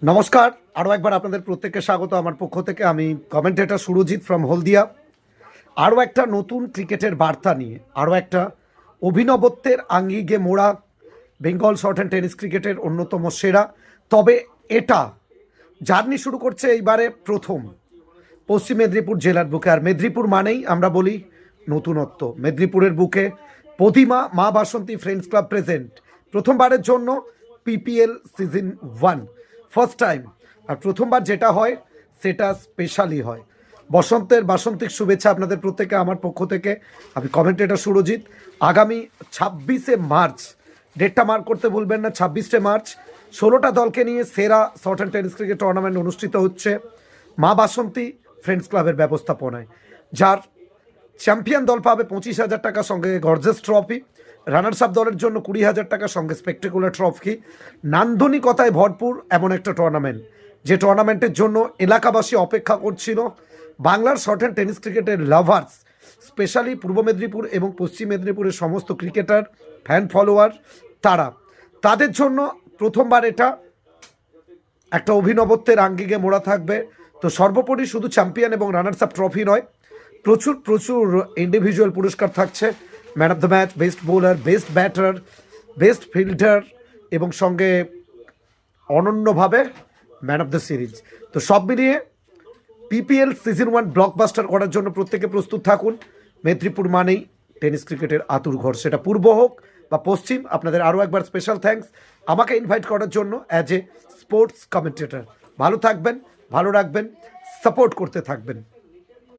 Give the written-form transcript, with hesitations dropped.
নমস্কার, আরও একবার আপনাদের প্রত্যেককে স্বাগত আমার পক্ষ থেকে। আমি কমেন্টেটর সুরজিৎ ফ্রম হলদিয়া। আরও একটা নতুন ক্রিকেটের বার্তা নিয়ে, আরও একটা অভিনবত্বের আঙ্গিকে মোড়া বেঙ্গল শর্ট অ্যান্ড টেনিস ক্রিকেটের অন্যতম সেরা। তবে এটা জার্নি শুরু করছে এইবারে প্রথম পশ্চিম মেদিনীপুর জেলার বুকে। আর মেদিনীপুর মানেই আমরা বলি নতুনত্ব। মেদিনীপুরের বুকে প্রতিমা মা বাসন্তী ফ্রেন্ডস ক্লাব প্রেজেন্ট প্রথমবারের জন্য পিপিএল সিজন 1 ফার্স্ট টাইম। আর প্রথমবার যেটা হয় সেটা স্পেশালি হয়। বসন্তের বাসন্তিক শুভেচ্ছা আপনাদের প্রত্যেকে আমার পক্ষ থেকে। আমি কমেন্টেটর সুরজিৎ। আগামী 26শে মার্চ, ডেটটা মার্ক করতে ভুলবেন না, 26শে মার্চ 16টা দলকে নিয়ে সেরা short and tennis cricket tournament অনুষ্ঠিত হচ্ছে মা বাসন্তী ফ্রেন্ডস ক্লাবের ব্যবস্থাপনায়। যার চ্যাম্পিয়ন দল পাবে 25,000 টাকা, সঙ্গে গর্জেস ট্রফি। রানার্স আপ দলের জন্য 20,000 টাকা, সঙ্গে স্পেকটেকুলার ট্রফি। নান্দনিকতায় ভরপুর এমন একটা টুর্নামেন্ট, যে টুর্নামেন্টের জন্য এলাকাবাসী অপেক্ষা করছিল। বাংলার শর্ট অ্যান্ড টেনিস ক্রিকেটের লাভার্স, স্পেশালি পূর্ব মেদিনীপুর এবং পশ্চিম মেদিনীপুরের সমস্ত ক্রিকেটার, ফ্যান ফলোয়ার, তাদের জন্য প্রথমবার এটা একটা অভিনবত্বের আঙ্গিকে মোড়া থাকবে। তো সর্বোপরি শুধু চ্যাম্পিয়ন এবং রানার্স আপ ট্রফি নয়, প্রচুর প্রচুর ইন্ডিভিজুয়াল পুরস্কার থাকছে। Man of the match, best bowler, best batter, best fielder এবং সঙ্গে অনন্যভাবে ম্যান অফ দ্য সিরিজ। তো সব মিলিয়ে পিপিএল সিজন 1 ব্লকবাস্টার করার জন্য প্রত্যেকে প্রস্তুত থাকুন। মেদিনীপুর মানেই টেনিস ক্রিকেটের আতুর ঘর, সেটা পূর্ব হোক বা পশ্চিম। আপনাদের আরও একবার স্পেশাল থ্যাঙ্কস আমাকে ইনভাইট করার জন্য অ্যাজ এ স্পোর্টস কমেন্টেটর। ভালো থাকবেন, ভালো রাখবেন, সাপোর্ট করতে থাকবেন।